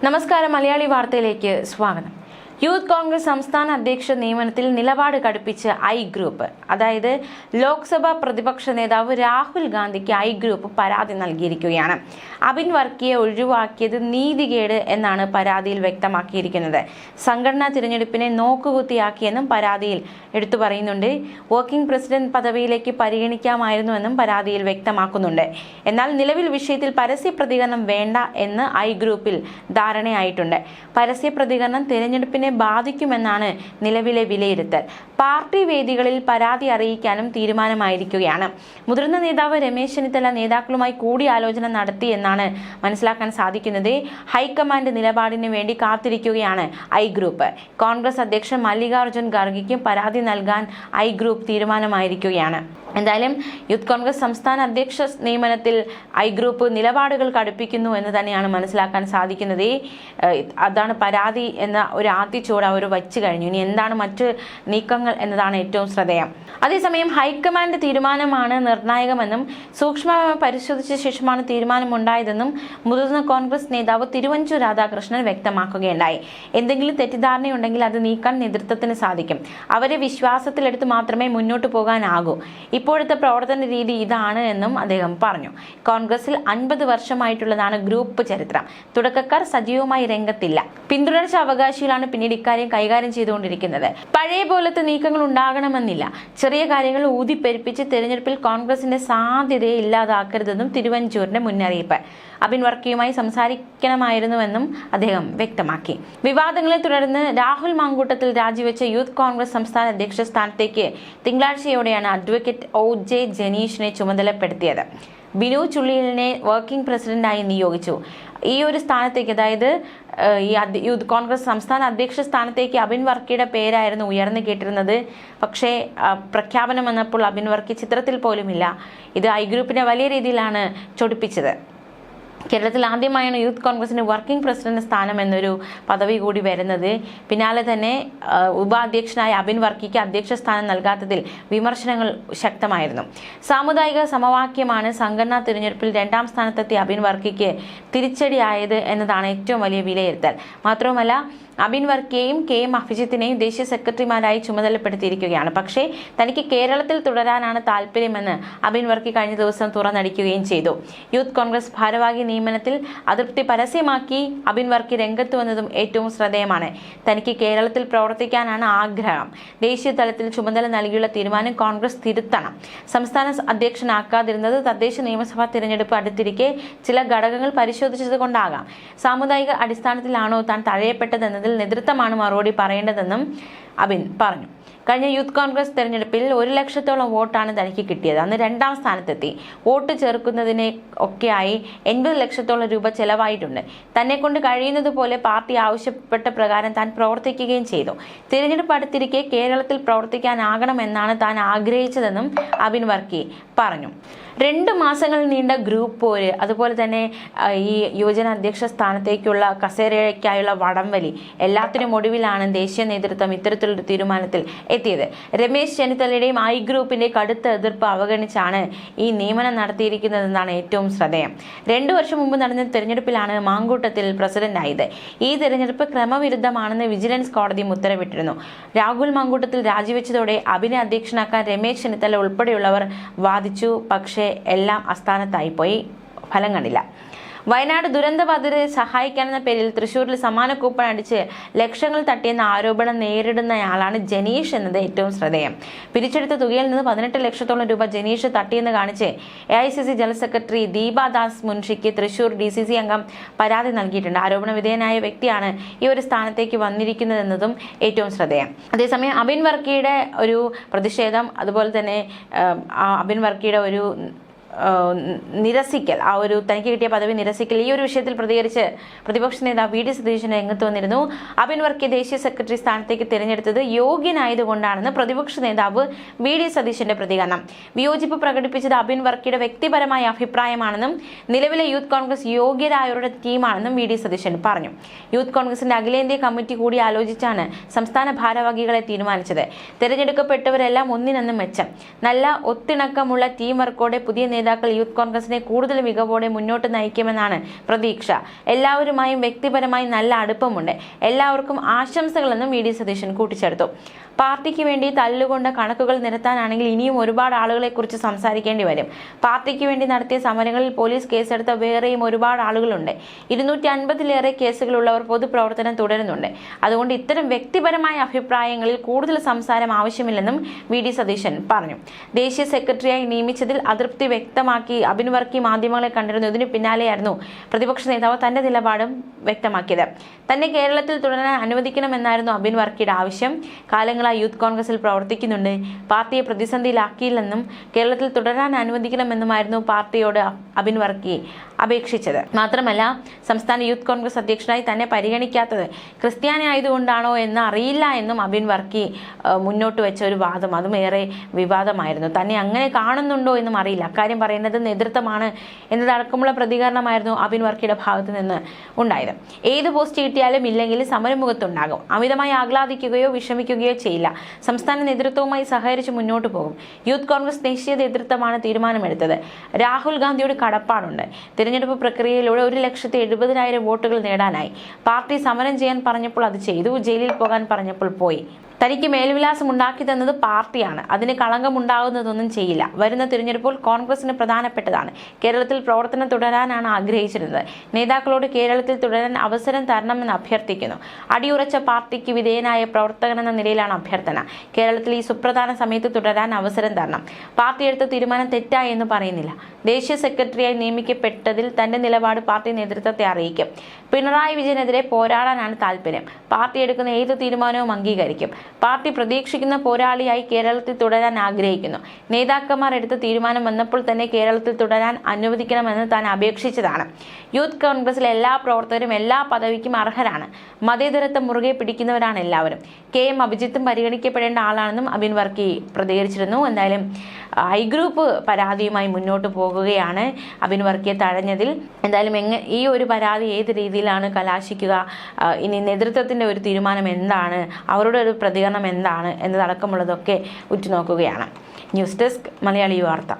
നമസ്കാരം മലയാളി വാർത്തയിലേക്ക് സ്വാഗതം. യൂത്ത് കോൺഗ്രസ് സംസ്ഥാന അധ്യക്ഷ നിയമനത്തിൽ നിലപാട് കടുപ്പിച്ച് ഐ ഗ്രൂപ്പ്. അതായത് ലോക്സഭാ പ്രതിപക്ഷ നേതാവ് രാഹുൽ ഗാന്ധിക്ക് ഐ ഗ്രൂപ്പ് പരാതി നൽകിയിരിക്കുകയാണ്. അബിൻ വർക്കിയെ ഒഴിവാക്കിയത് നീതികേട് എന്നാണ് പരാതിയിൽ വ്യക്തമാക്കിയിരിക്കുന്നത്. സംഘടനാ തിരഞ്ഞെടുപ്പിനെ നോക്കുകുത്തിയാക്കിയെന്നും പരാതിയിൽ എടുത്തു പറയുന്നുണ്ട്. വർക്കിംഗ് പ്രസിഡന്റ് പദവിയിലേക്ക് പരിഗണിക്കാമായിരുന്നുവെന്നും പരാതിയിൽ വ്യക്തമാക്കുന്നുണ്ട്. എന്നാൽ നിലവിൽ വിഷയത്തിൽ പരസ്യ പ്രതികരണം വേണ്ട എന്ന് ഐ ഗ്രൂപ്പിൽ ധാരണയായിട്ടുണ്ട്. പരസ്യ പ്രതികരണം തിരഞ്ഞെടുപ്പിനെ ബാധിക്കുമെന്നാണ് നിലവിലെ വിലയിരുത്തൽ. പാർട്ടി വേദികളിൽ പരാതി അറിയിക്കാനും തീരുമാനമായിരിക്കുകയാണ്. മുതിർന്ന നേതാവ് രമേശ് ചെന്നിത്തല നേതാക്കളുമായി കൂടിയാലോചന നടത്തി എന്നാണ് മനസ്സിലാക്കാൻ സാധിക്കുന്നത്. ഹൈക്കമാൻഡ് നിലപാടിന് വേണ്ടി കാത്തിരിക്കുകയാണ് ഐ ഗ്രൂപ്പ്. കോൺഗ്രസ് അധ്യക്ഷൻ മല്ലികാർജ്ജുൻ ഖാർഗെയ്ക്ക് പരാതി നൽകാൻ ഐ ഗ്രൂപ്പ് തീരുമാനമായിരിക്കുകയാണ്. എന്തായാലും യൂത്ത് കോൺഗ്രസ് സംസ്ഥാന അധ്യക്ഷ നിയമനത്തിൽ ഐ ഗ്രൂപ്പ് നിലപാടുകൾ കടുപ്പിക്കുന്നു എന്ന് തന്നെയാണ് മനസ്സിലാക്കാൻ സാധിക്കുന്നത്. അതാണ് പരാതി എന്ന ഒരു ആദ്യച്ചൂട് അവർ വച്ചു കഴിഞ്ഞു. ഇനി എന്താണ് മറ്റ് നീക്കങ്ങൾ എന്നതാണ് ഏറ്റവും ശ്രദ്ധേയം. അതേസമയം ഹൈക്കമാൻഡ് തീരുമാനമാണ് നിർണായകമെന്നും സൂക്ഷ്മമായി പരിശോധിച്ച ശേഷമാണ് തീരുമാനമുണ്ടായതെന്നും മുതിർന്ന കോൺഗ്രസ് നേതാവ് തിരുവഞ്ചൂർ രാധാകൃഷ്ണൻ വ്യക്തമാക്കുകയുണ്ടായി. എന്തെങ്കിലും തെറ്റിദ്ധാരണയുണ്ടെങ്കിൽ അത് നീക്കാൻ നേതൃത്വത്തിന് സാധിക്കും. അവരെ വിശ്വാസത്തിലെടുത്ത് മാത്രമേ മുന്നോട്ട് പോകാനാകൂ. ഇപ്പോഴത്തെ പ്രവർത്തന രീതി ഇതാണ് എന്നും അദ്ദേഹം പറഞ്ഞു. കോൺഗ്രസിൽ 50 വർഷമായിട്ടുള്ളതാണ് ഗ്രൂപ്പ് ചരിത്രം. തുടക്കക്കാർ സജീവമായി രംഗത്തില്ല. പിന്തുടർച്ച അവകാശികളാണ് പിന്നീട് ഇക്കാര്യം കൈകാര്യം ചെയ്തുകൊണ്ടിരിക്കുന്നത്. പഴയ പോലത്തെ നീക്കങ്ങൾ ഉണ്ടാകണമെന്നില്ല. ചെറിയ കാര്യങ്ങൾ ഊതിപ്പെരുപ്പിച്ച് തെരഞ്ഞെടുപ്പിൽ കോൺഗ്രസിന്റെ സാധ്യതയെ ഇല്ലാതാക്കരുതെന്നും തിരുവഞ്ചൂരിന്റെ മുന്നറിയിപ്പ്. അബിൻ വർക്കിയുമായി സംസാരിക്കണമായിരുന്നുവെന്നും അദ്ദേഹം വ്യക്തമാക്കി. വിവാദങ്ങളെ തുടർന്ന് രാഹുൽ മാങ്കൂട്ടത്തിൽ രാജിവെച്ച യൂത്ത് കോൺഗ്രസ് സംസ്ഥാന അധ്യക്ഷ സ്ഥാനത്തേക്ക് തിങ്കളാഴ്ചയോടെയാണ് അഡ്വക്കേറ്റ് OJ ജനീഷിനെ ചുമതലപ്പെടുത്തിയത്. ബിനു ചുള്ളിലിനെ വർക്കിംഗ് പ്രസിഡന്റായി നിയോഗിച്ചു. ഈ ഒരു സ്ഥാനത്തേക്ക്, അതായത് ഈ യൂത്ത് കോൺഗ്രസ് സംസ്ഥാന അധ്യക്ഷ സ്ഥാനത്തേക്ക് അബിൻ വർക്കിയുടെ പേരായിരുന്നു ഉയർന്നു കേട്ടിരുന്നത്. പക്ഷേ പ്രഖ്യാപനം വന്നപ്പോൾ അബിൻ വർക്കി ചിത്രത്തിൽ പോലുമില്ല. ഇത് ഐ ഗ്രൂപ്പിനെ വലിയ രീതിയിലാണ് ചൊടിപ്പിച്ചത്. കേരളത്തിൽ ആദ്യമായാണ് യൂത്ത് കോൺഗ്രസിന് വർക്കിംഗ് പ്രസിഡന്റ് സ്ഥാനം എന്നൊരു പദവി കൂടി വരുന്നത്. പിന്നാലെ തന്നെ ഉപാധ്യക്ഷനായ അബിൻ വർക്കിക്ക് അധ്യക്ഷ സ്ഥാനം നൽകാത്തതിൽ വിമർശനങ്ങൾ ശക്തമായിരുന്നു. സാമുദായിക സമവാക്യമാണ് സംഘടനാ തിരഞ്ഞെടുപ്പിൽ 2ാം സ്ഥാനത്തെത്തിയ അബിൻ വർക്കിക്ക് തിരിച്ചടിയായത് എന്നതാണ് ഏറ്റവും വലിയ വിലയിരുത്തൽ. മാത്രവുമല്ല, അബിൻ വർക്കിയെയും KM അഭിജിത്തിനെയും ദേശീയ സെക്രട്ടറിമാരായി ചുമതലപ്പെടുത്തിയിരിക്കുകയാണ്. പക്ഷേ തനിക്ക് കേരളത്തിൽ തുടരാനാണ് താല്പര്യമെന്ന് അബിൻ വർക്കി കഴിഞ്ഞ ദിവസം തുറന്നടിക്കുകയും ചെയ്തു. യൂത്ത് കോൺഗ്രസ് ഭാരവാഹി നിയമനത്തിൽ അതൃപ്തി പരസ്യമാക്കി അബിൻ വർക്കി രംഗത്ത് വന്നതും ഏറ്റവും ശ്രദ്ധേയമാണ്. തനിക്ക് കേരളത്തിൽ പ്രവർത്തിക്കാനാണ് ആഗ്രഹം. ദേശീയ തലത്തിൽ ചുമതല നൽകിയുള്ള തീരുമാനം കോൺഗ്രസ് തിരുത്തണം. സംസ്ഥാന അധ്യക്ഷനാക്കാതിരുന്നത് തദ്ദേശ നിയമസഭാ തിരഞ്ഞെടുപ്പ് അടുത്തിരിക്കെ ചില ഘടകങ്ങൾ പരിശോധിച്ചത് കൊണ്ടാകാം. സാമുദായിക അടിസ്ഥാനത്തിലാണോ താൻ തഴയപ്പെട്ടതെന്നത് നേതൃത്വമാണ് മറുപടി പറയേണ്ടതെന്നും അബിൻ പറഞ്ഞു. കഴിഞ്ഞ യൂത്ത് കോൺഗ്രസ് തെരഞ്ഞെടുപ്പിൽ 1 ലക്ഷത്തോളം വോട്ടാണ് തനിക്ക് കിട്ടിയത്. അന്ന് 2ാം സ്ഥാനത്തെത്തി. വോട്ട് ചേർക്കുന്നതിനെ ഒക്കെയായി 80 ലക്ഷത്തോളം രൂപ ചെലവായിട്ടുണ്ട്. തന്നെ കൊണ്ട് കഴിയുന്നത് പോലെ പാർട്ടി ആവശ്യപ്പെട്ട പ്രകാരം താൻ പ്രവർത്തിക്കുകയും ചെയ്തു. തിരഞ്ഞെടുപ്പ് അടുത്തിരിക്കെ കേരളത്തിൽ പ്രവർത്തിക്കാനാകണമെന്നാണ് താൻ ആഗ്രഹിച്ചതെന്നും അബിൻ വർക്കി പറഞ്ഞു. 2 മാസങ്ങൾ നീണ്ട ഗ്രൂപ്പ് പോര്, അതുപോലെ തന്നെ ഈ യുവജന അധ്യക്ഷ സ്ഥാനത്തേക്കുള്ള കസേരയ്ക്കായുള്ള വടംവലി, എല്ലാത്തിനും ഒടുവിലാണ് ദേശീയ നേതൃത്വം ഇത്തരത്തിലൊരു തീരുമാനത്തിൽ എത്തിയത്. രമേശ് ചെന്നിത്തലയുടെയും ഐ ഗ്രൂപ്പിന്റെ കടുത്ത എതിർപ്പ് അവഗണിച്ചാണ് ഈ നിയമനം നടത്തിയിരിക്കുന്നതെന്നാണ് ഏറ്റവും ശ്രദ്ധേയം. 2 വർഷം മുമ്പ് നടന്ന തെരഞ്ഞെടുപ്പിലാണ് മാങ്കൂട്ടത്തിൽ പ്രസിഡന്റായത്. ഈ തെരഞ്ഞെടുപ്പ് ക്രമവിരുദ്ധമാണെന്ന് വിജിലൻസ് കോടതിയും ഉത്തരവിട്ടിരുന്നു. രാഹുൽ മാങ്കൂട്ടത്തിൽ രാജിവെച്ചതോടെ അബിനെ അധ്യക്ഷനാക്കാൻ രമേശ് ചെന്നിത്തല ഉൾപ്പെടെയുള്ളവർ വാദിച്ചു. പക്ഷേ എല്ലാം അസ്ഥാനത്തായിപ്പോയി. ഫലം കണ്ടില്ല. വയനാട് ദുരന്തബാധിതരെ സഹായിക്കാനെന്ന പേരിൽ തൃശ്ശൂരിൽ സമാന കൂപ്പൺ അടിച്ച് ലക്ഷങ്ങൾ തട്ടിയെന്ന ആരോപണം നേരിടുന്നയാളാണ് ജനീഷ് എന്നത് ഏറ്റവും ശ്രദ്ധേയം. പിരിച്ചെടുത്ത തുകയിൽ നിന്ന് 18 ലക്ഷത്തോളം രൂപ ജനീഷ് തട്ടിയെന്ന് കാണിച്ച് AICC ജനറൽ സെക്രട്ടറി ദീപാദാസ് മുൻഷിക്ക് തൃശ്ശൂർ DCC അംഗം പരാതി നൽകിയിട്ടുണ്ട്. ആരോപണ വിധേയനായ വ്യക്തിയാണ് ഈ ഒരു സ്ഥാനത്തേക്ക് വന്നിരിക്കുന്നതെന്നതും ഏറ്റവും ശ്രദ്ധേയം. അതേസമയം അബിൻ വർക്കിയുടെ ഒരു പ്രതിഷേധം, അതുപോലെ തന്നെ അബിൻ വർക്കിയുടെ ഒരു നിരസിക്കൽ, ആ ഒരു തനിക്ക് കിട്ടിയ പദവി നിരസിക്കൽ, ഈ ഒരു വിഷയത്തിൽ പ്രതികരിച്ച് പ്രതിപക്ഷ നേതാവ് VD സതീശൻ രംഗത്ത് വന്നിരുന്നു. അബിൻ വർക്കിയെ ദേശീയ സെക്രട്ടറി സ്ഥാനത്തേക്ക് തിരഞ്ഞെടുത്തത് യോഗ്യനായതുകൊണ്ടാണെന്ന് പ്രതിപക്ഷ നേതാവ് VD സതീശന്റെ പ്രതികരണം. വിയോജിപ്പ് പ്രകടിപ്പിച്ചത് അബിൻ വർക്കിയുടെ വ്യക്തിപരമായ അഭിപ്രായമാണെന്നും നിലവിലെ യൂത്ത് കോൺഗ്രസ് യോഗ്യരായവരുടെ ടീമാണെന്നും VD സതീശൻ പറഞ്ഞു. യൂത്ത് കോൺഗ്രസിന്റെ അഖിലേന്ത്യാ കമ്മിറ്റി കൂടി ആലോചിച്ചാണ് സംസ്ഥാന ഭാരവാഹികളെ തീരുമാനിച്ചത്. തിരഞ്ഞെടുക്കപ്പെട്ടവരെല്ലാം ഒന്നിനൊന്ന് മെച്ചം. നല്ല ഒത്തിണക്കമുള്ള ടീം വർക്കോടെ പുതിയ നേതാക്കൾ യൂത്ത് കോൺഗ്രസിനെ കൂടുതൽ മികവോടെ മുന്നോട്ട് നയിക്കുമെന്നാണ് പ്രതീക്ഷ. എല്ലാവരുമായും വ്യക്തിപരമായി നല്ല അടുപ്പമുണ്ട്. എല്ലാവർക്കും ആശംസകളെന്നും വി ഡി സതീശൻ കൂട്ടിച്ചേർത്തു. പാർട്ടിക്ക് വേണ്ടി തല്ലുകൊണ്ട കണക്കുകൾ നിരത്താനാണെങ്കിൽ ഇനിയും ഒരുപാട് ആളുകളെ കുറിച്ച് സംസാരിക്കേണ്ടി വരും. പാർട്ടിക്ക് വേണ്ടി നടത്തിയ സമരങ്ങളിൽ പോലീസ് കേസെടുത്ത വേറെയും ഒരുപാട് ആളുകളുണ്ട്. 250-ലേറെ കേസുകളുള്ളവർ പൊതുപ്രവർത്തനം തുടരുന്നുണ്ട്. അതുകൊണ്ട് ഇത്തരം വ്യക്തിപരമായ അഭിപ്രായങ്ങളിൽ കൂടുതൽ സംസാരം ആവശ്യമില്ലെന്നും വി ഡി സതീശൻ പറഞ്ഞു. ദേശീയ സെക്രട്ടറിയായി നിയമിച്ചതിൽ അതൃപ്തി വ്യക്തമാക്കി അബിൻ വർക്കി മാധ്യമങ്ങളെ കണ്ടിരുന്നു. ഇതിനു പിന്നാലെയായിരുന്നു പ്രതിപക്ഷ നേതാവ് തന്റെ നിലപാടും വ്യക്തമാക്കിയത്. തന്നെ കേരളത്തിൽ തുടരാൻ അനുവദിക്കണമെന്നായിരുന്നു അബിൻ വർക്കിയുടെ ആവശ്യം. കാലങ്ങളായി യൂത്ത് കോൺഗ്രസിൽ പ്രവർത്തിക്കുന്നുണ്ട്. പാർട്ടിയെ പ്രതിസന്ധിയിലാക്കിയില്ലെന്നും കേരളത്തിൽ തുടരാൻ അനുവദിക്കണമെന്നുമായിരുന്നു പാർട്ടിയോട് അബിൻ വർക്കി അപേക്ഷിച്ചത്. മാത്രമല്ല, സംസ്ഥാന യൂത്ത് കോൺഗ്രസ് അധ്യക്ഷനായി തന്നെ പരിഗണിക്കാത്തത് ക്രിസ്ത്യാനി ആയതുകൊണ്ടാണോ എന്ന് അറിയില്ല എന്നും അബിൻ വർക്കി മുന്നോട്ട് വെച്ച ഒരു വാദം, അതും ഏറെ വിവാദമായിരുന്നു. തന്നെ അങ്ങനെ കാണുന്നുണ്ടോ എന്നും അറിയില്ല. അക്കാര്യം പറയുന്നത് നേതൃത്വമാണ് എന്നതടക്കമുള്ള പ്രതികരണമായിരുന്നു അബിൻ വർക്കിയുടെ ഭാഗത്ത് നിന്ന് ഉണ്ടായത്. ഏത് പോസ്റ്റ് കിട്ടിയാലും ഇല്ലെങ്കിലും സമരമുഖത്തുണ്ടാകും. അമിതമായി ആഹ്ലാദിക്കുകയോ വിഷമിക്കുകയോ ചെയ്യില്ല. സംസ്ഥാന നേതൃത്വവുമായി സഹകരിച്ച് മുന്നോട്ട് പോകും. യൂത്ത് കോൺഗ്രസ് ദേശീയ നേതൃത്വമാണ് തീരുമാനമെടുത്തത്. രാഹുൽ ഗാന്ധിയോട് കടപ്പാടുണ്ട്. തിരഞ്ഞെടുപ്പ് പ്രക്രിയയിലൂടെ 1,70,000 വോട്ടുകൾ നേടാനായി. പാർട്ടി സമരം ചെയ്യാൻ പറഞ്ഞപ്പോൾ അത് ചെയ്തു. ജയിലിൽ പോകാൻ പറഞ്ഞപ്പോൾ പോയി. തനിക്ക് മേൽവിലാസം ഉണ്ടാക്കി തന്നത് പാർട്ടിയാണ്. അതിന് കളങ്കമുണ്ടാകുന്നതൊന്നും ചെയ്യില്ല. വരുന്ന തിരഞ്ഞെടുപ്പോൾ കോൺഗ്രസിന് പ്രധാനപ്പെട്ടതാണ്. കേരളത്തിൽ പ്രവർത്തനം തുടരാനാണ് ആഗ്രഹിച്ചിരുന്നത്. നേതാക്കളോട് കേരളത്തിൽ തുടരാൻ അവസരം തരണമെന്ന് അഭ്യർത്ഥിക്കുന്നു. അടിയുറച്ച പാർട്ടിക്ക് വിധേയനായ പ്രവർത്തകനെന്ന നിലയിലാണ് അഭ്യർത്ഥന. കേരളത്തിൽ ഈ സുപ്രധാന സമയത്ത് തുടരാൻ അവസരം തരണം. പാർട്ടി എടുത്ത തീരുമാനം തെറ്റായി എന്ന് പറയുന്നില്ല. ദേശീയ സെക്രട്ടറിയായി നിയമിക്കപ്പെട്ടതിൽ തന്റെ നിലപാട് പാർട്ടി നേതൃത്വത്തെ അറിയിക്കും. പിണറായി വിജയനെതിരെ പോരാടാനാണ് താല്പര്യം. പാർട്ടി എടുക്കുന്ന ഏത് തീരുമാനവും അംഗീകരിക്കും. പാർട്ടി പ്രതീക്ഷിക്കുന്ന പോരാളിയായി കേരളത്തിൽ തുടരാൻ ആഗ്രഹിക്കുന്നു. നേതാക്കന്മാർ എടുത്ത തീരുമാനം വന്നപ്പോൾ തന്നെ കേരളത്തിൽ തുടരാൻ അനുവദിക്കണമെന്ന് താൻ അപേക്ഷിച്ചതാണ്. യൂത്ത് കോൺഗ്രസിലെ എല്ലാ പ്രവർത്തകരും എല്ലാ പദവിക്കും അർഹരാണ്. മതേതരത്വം മുറുകെ പിടിക്കുന്നവരാണ് എല്ലാവരും. KM അഭിജിത്തും പരിഗണിക്കപ്പെടേണ്ട ആളാണെന്നും അബിൻ വർക്കി പ്രതികരിച്ചിരുന്നു. എന്തായാലും ഐ ഗ്രൂപ്പ് പരാതിയുമായി മുന്നോട്ട് പോകുകയാണ് അബിൻ വർക്കിയെ തഴഞ്ഞതിൽ. എന്തായാലും ഈ ഒരു പരാതി ഏത് രീതിയിലാണ് കലാശിക്കുക, ഇനി നേതൃത്വത്തിന്റെ ഒരു തീരുമാനം എന്താണ്, അവരുടെ ഒരു പ്രതികരണം എന്താണ് എന്നതടക്കമുള്ളതൊക്കെ ഉറ്റുനോക്കുകയാണ്. ന്യൂസ് ഡെസ്ക് മലയാളി വാർത്ത.